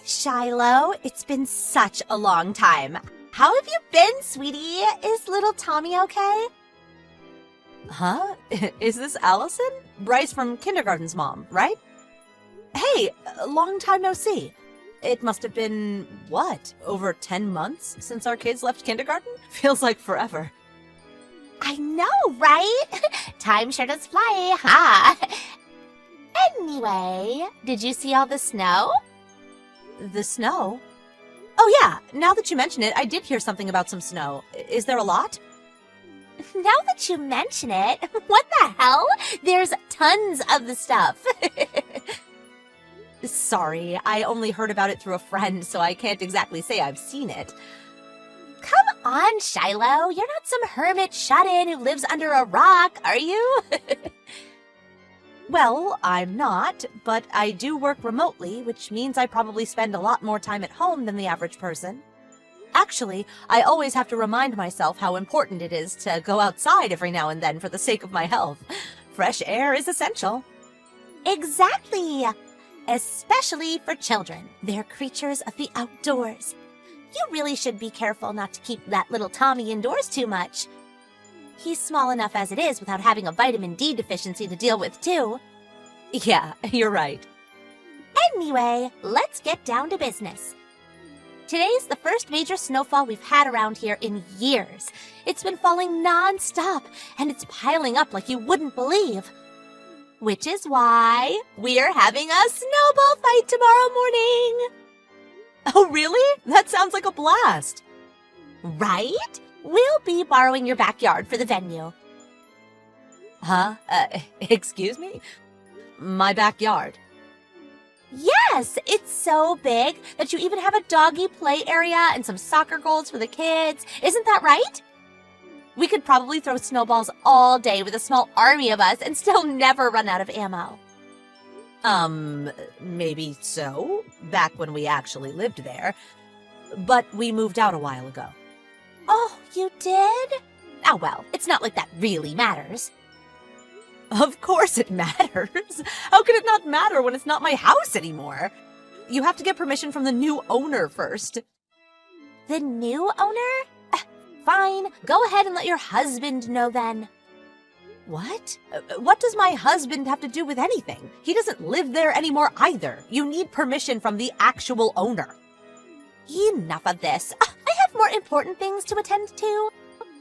Shiloh, it's been such a long time. How have you been, sweetie? Is little Tommy okay? Huh? Is this Allison? Bryce from kindergarten's mom, right? Hey, long time no see. It must have been, what, over 10 months since our kids left kindergarten? Feels like forever. I know, right? Time sure does fly, huh? Anyway, did you see all the snow? The snow? Oh yeah, now that you mention it, I did hear something about some snow. Is there a lot? Now that you mention it, what the hell? There's tons of the stuff. Sorry, I only heard about it through a friend, so I can't exactly say I've seen it. Come on, Shiloh. You're not some hermit shut-in who lives under a rock, are you? Well, I'm not, but I do work remotely, which means I probably spend a lot more time at home than the average person. Actually, I always have to remind myself how important it is to go outside every now and then for the sake of my health. Fresh air is essential. Exactly! Especially for children. They're creatures of the outdoors. You really should be careful not to keep that little Tommy indoors too much. He's small enough as it is without having a vitamin D deficiency to deal with, too. Yeah, you're right. Anyway, let's get down to business. Today's the first major snowfall we've had around here in years. It's been falling non-stop, and it's piling up like you wouldn't believe. Which is why we're having a snowball fight tomorrow morning. Oh, really? That sounds like a blast. Right? We'll be borrowing your backyard for the venue. Huh? Excuse me? My backyard? Yes, it's so big that you even have a doggy play area and some soccer goals for the kids. Isn't that right? We could probably throw snowballs all day with a small army of us and still never run out of ammo. Maybe so, back when we actually lived there. But we moved out a while ago. Oh, you did? Oh, well, it's not like that really matters. Of course it matters. How could it not matter when it's not my house anymore? You have to get permission from the new owner first. The new owner? Fine, go ahead and let your husband know then. What? What does my husband have to do with anything? He doesn't live there anymore either. You need permission from the actual owner. Enough of this. I have more important things to attend to.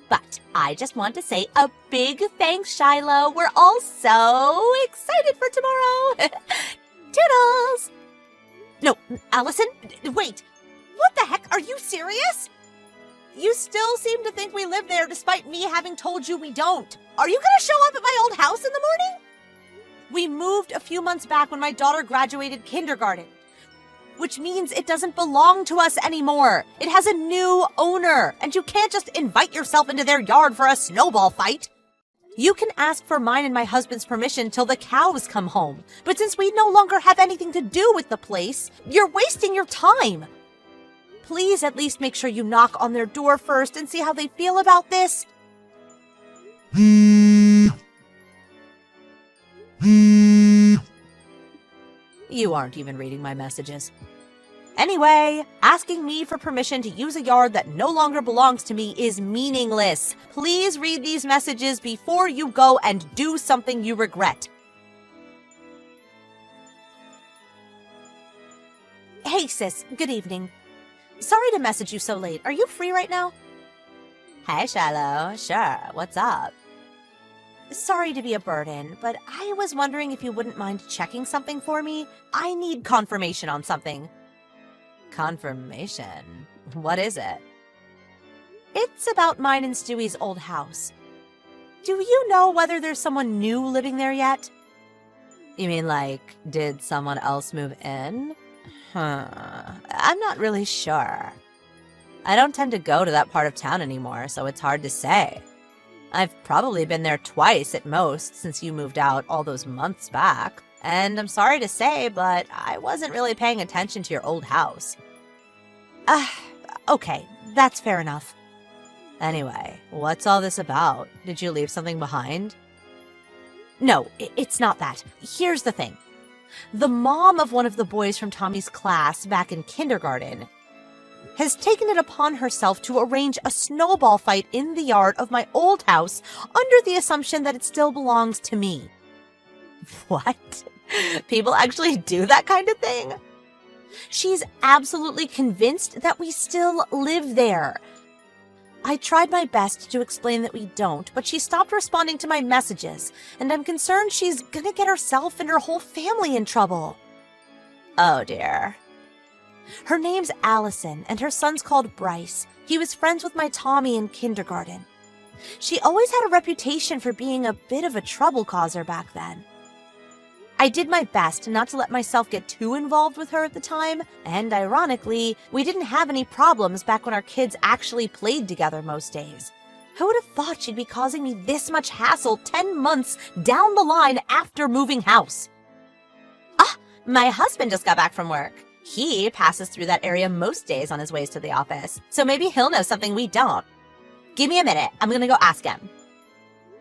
But I just want to say a big thanks, Shiloh. We're all so excited for tomorrow. Toodles! No, Allison, wait. What the heck? Are you serious? You still seem to think we live there despite me having told you we don't. Are you gonna show up at my old house in the morning? We moved a few months back when my daughter graduated kindergarten, which means it doesn't belong to us anymore. It has a new owner, and you can't just invite yourself into their yard for a snowball fight. You can ask for mine and my husband's permission till the cows come home, but since we no longer have anything to do with the place, you're wasting your time. Please at least make sure you knock on their door first and see how they feel about this. You aren't even reading my messages. Anyway, asking me for permission to use a yard that no longer belongs to me is meaningless. Please read these messages before you go and do something you regret. Hey sis, good evening. Sorry to message you so late. Are you free right now? Hey Shiloh, sure, what's up? Sorry to be a burden, but I was wondering if you wouldn't mind checking something for me. I need confirmation on something. Confirmation? What is it? It's about mine and Stewie's old house. Do you know whether there's someone new living there yet? You mean like, did someone else move in? I'm not really sure. I don't tend to go to that part of town anymore, so it's hard to say. I've probably been there twice at most since you moved out all those months back. And I'm sorry to say, but I wasn't really paying attention to your old house. Okay, that's fair enough. Anyway, what's all this about? Did you leave something behind? No, it's not that. Here's the thing. The mom of one of the boys from Tommy's class back in kindergarten has taken it upon herself to arrange a snowball fight in the yard of my old house under the assumption that it still belongs to me. What? People actually do that kind of thing? She's absolutely convinced that we still live there. I tried my best to explain that we don't, but she stopped responding to my messages, and I'm concerned she's gonna get herself and her whole family in trouble. Oh dear. Her name's Allison, and her son's called Bryce. He was friends with my Tommy in kindergarten. She always had a reputation for being a bit of a trouble causer back then. I did my best not to let myself get too involved with her at the time, and ironically, we didn't have any problems back when our kids actually played together most days. Who would have thought she'd be causing me this much hassle 10 months down the line after moving house? Ah, my husband just got back from work. He passes through that area most days on his ways to the office, so maybe he'll know something we don't. Give me a minute, I'm gonna go ask him.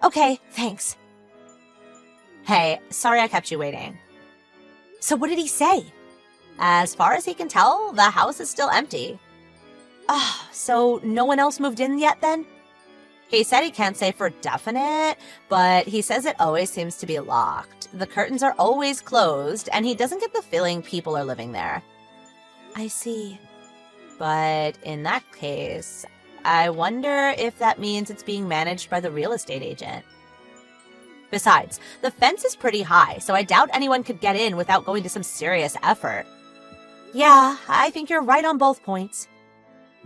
Okay, thanks. Hey, sorry I kept you waiting. So what did he say? As far as he can tell, the house is still empty. So no one else moved in yet then? He said he can't say for definite, but he says it always seems to be locked. The curtains are always closed, and he doesn't get the feeling people are living there. I see. But in that case, I wonder if that means it's being managed by the real estate agent. Besides, the fence is pretty high, so I doubt anyone could get in without going to some serious effort. Yeah, I think you're right on both points.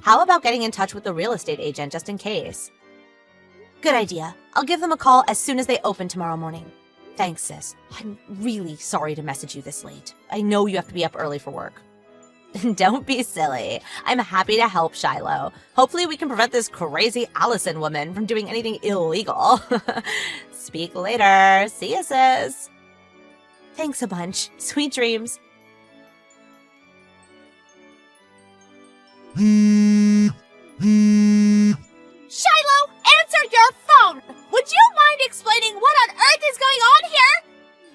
How about getting in touch with the real estate agent just in case? Good idea. I'll give them a call as soon as they open tomorrow morning. Thanks, sis. I'm really sorry to message you this late. I know you have to be up early for work. Don't be silly. I'm happy to help, Shiloh. Hopefully we can prevent this crazy Allison woman from doing anything illegal. Speak later. See ya, sis. Thanks a bunch. Sweet dreams. Shiloh, answer your phone! Would you mind explaining what on earth is going on here?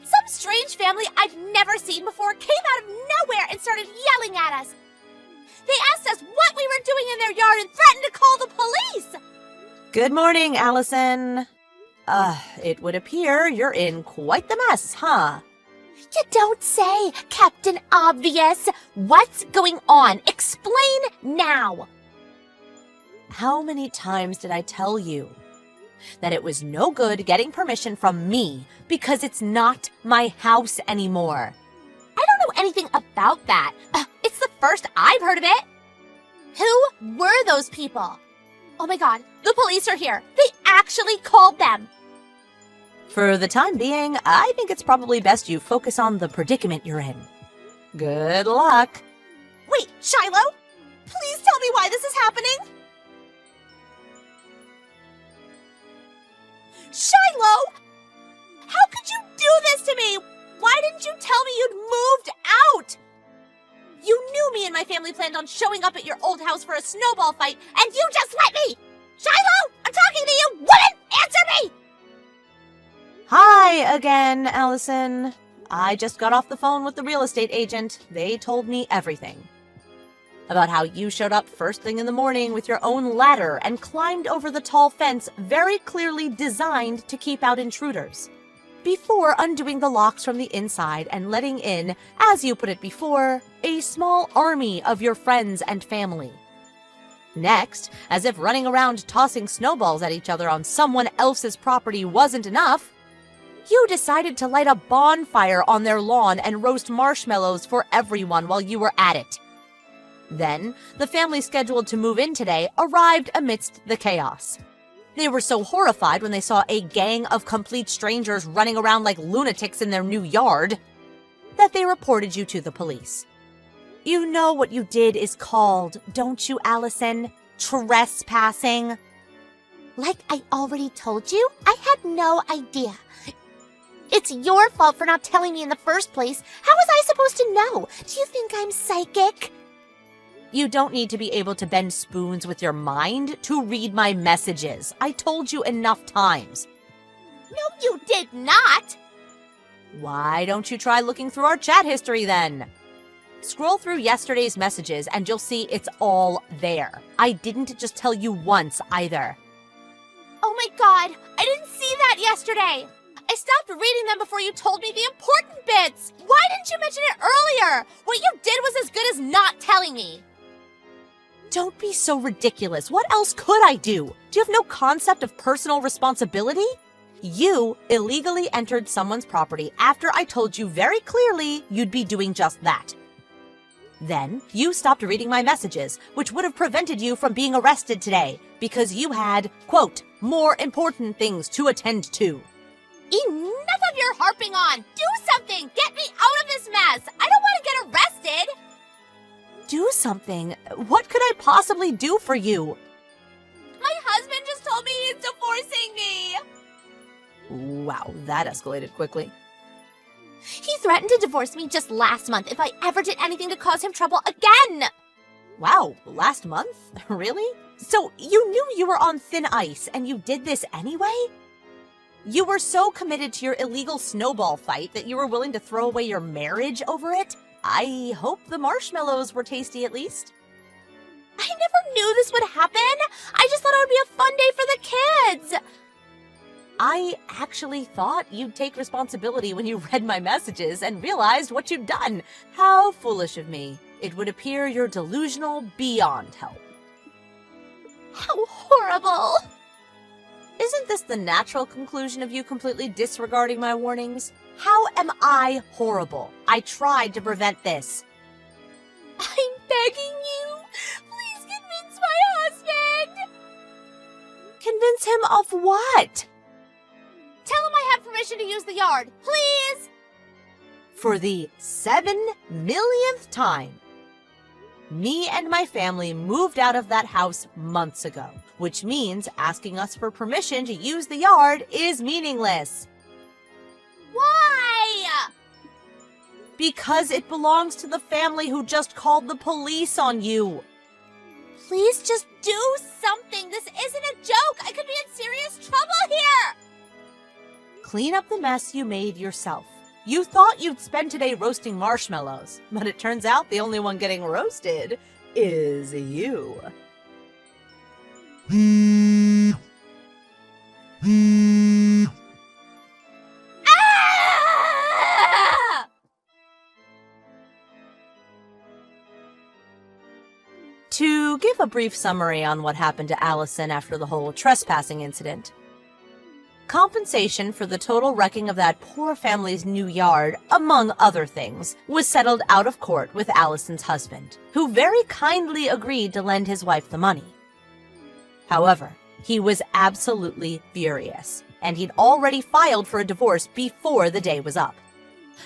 Some strange family I've never seen before came out of nowhere and started yelling at us. They asked us what we were doing in their yard and threatened to call the police. Good morning, Allison. It would appear you're in quite the mess, huh? You don't say, Captain Obvious. What's going on? Explain now. How many times did I tell you that it was no good getting permission from me because it's not my house anymore? I don't know anything about that. It's the first I've heard of it. Who were those people? Oh my god, the police are here. They actually called them. For the time being, I think it's probably best you focus on the predicament you're in. Good luck. Wait, Shiloh? Please tell me why this is happening. Shiloh! How could you do this to me? Why didn't you tell me you'd moved out? You knew me and my family planned on showing up at your old house for a snowball fight, and you just let me! Shiloh! I'm talking to you! Woman! Answer me! Hi again, Allison. I just got off the phone with the real estate agent. They told me everything. About how you showed up first thing in the morning with your own ladder and climbed over the tall fence very clearly designed to keep out intruders, before undoing the locks from the inside and letting in, as you put it before, a small army of your friends and family. Next, as if running around tossing snowballs at each other on someone else's property wasn't enough, you decided to light a bonfire on their lawn and roast marshmallows for everyone while you were at it. Then, the family scheduled to move in today arrived amidst the chaos. They were so horrified when they saw a gang of complete strangers running around like lunatics in their new yard that they reported you to the police. You know what you did is called, don't you, Allison? Trespassing. Like I already told you, I had no idea. It's your fault for not telling me in the first place. How was I supposed to know? Do you think I'm psychic? You don't need to be able to bend spoons with your mind to read my messages. I told you enough times. No, you did not. Why don't you try looking through our chat history then? Scroll through yesterday's messages and you'll see it's all there. I didn't just tell you once either. Oh my god, I didn't see that yesterday! I stopped reading them before you told me the important bits! Why didn't you mention it earlier? What you did was as good as not telling me! Don't be so ridiculous. What else could I do? Do you have no concept of personal responsibility? You illegally entered someone's property after I told you very clearly you'd be doing just that. Then, you stopped reading my messages, which would have prevented you from being arrested today, because you had, quote, more important things to attend to. Enough of your harping on! Do something! Get me out of this mess! I don't want to get arrested! Do something? What could I possibly do for you? My husband just told me he's divorcing me! Wow, that escalated quickly. He threatened to divorce me just last month if I ever did anything to cause him trouble again! Wow, last month? Really? So you knew you were on thin ice and you did this anyway? You were so committed to your illegal snowball fight that you were willing to throw away your marriage over it? I hope the marshmallows were tasty at least. I never knew this would happen! I just thought it would be a fun day for the kids! I actually thought you'd take responsibility when you read my messages and realized what you'd done. How foolish of me. It would appear you're delusional beyond help. How horrible! Isn't this the natural conclusion of you completely disregarding my warnings? How am I horrible? I tried to prevent this. I'm begging you! Please convince my husband! Convince him of what? Tell him I have permission to use the yard, please! For the 7 millionth time. Me and my family moved out of that house months ago, which means asking us for permission to use the yard is meaningless. Why? Because it belongs to the family who just called the police on you. Please just do something. This isn't a joke. I could be in serious trouble here. Clean up the mess you made yourself. You thought you'd spend today roasting marshmallows, but it turns out the only one getting roasted is you. Ah! To give a brief summary on what happened to Allison after the whole trespassing incident. Compensation for the total wrecking of that poor family's new yard, among other things, was settled out of court with Allison's husband, who very kindly agreed to lend his wife the money. However, he was absolutely furious, and he'd already filed for a divorce before the day was up.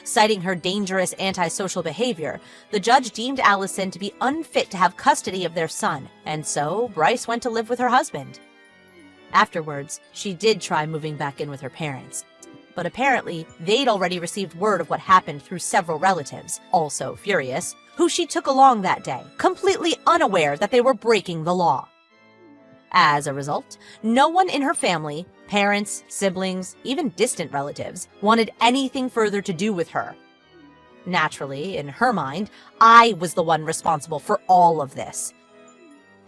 Citing her dangerous antisocial behavior, the judge deemed Allison to be unfit to have custody of their son, and so Bryce went to live with her husband. Afterwards, she did try moving back in with her parents, but apparently they'd already received word of what happened through several relatives, also furious, who she took along that day, completely unaware that they were breaking the law. As a result, no one in her family, parents, siblings, even distant relatives, wanted anything further to do with her. Naturally, in her mind, I was the one responsible for all of this.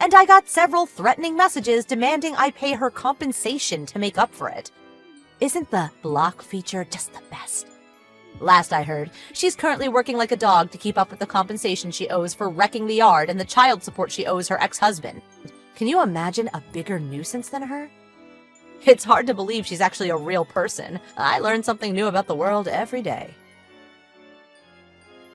And I got several threatening messages demanding I pay her compensation to make up for it. Isn't the block feature just the best? Last I heard, she's currently working like a dog to keep up with the compensation she owes for wrecking the yard and the child support she owes her ex-husband. Can you imagine a bigger nuisance than her? It's hard to believe she's actually a real person. I learn something new about the world every day.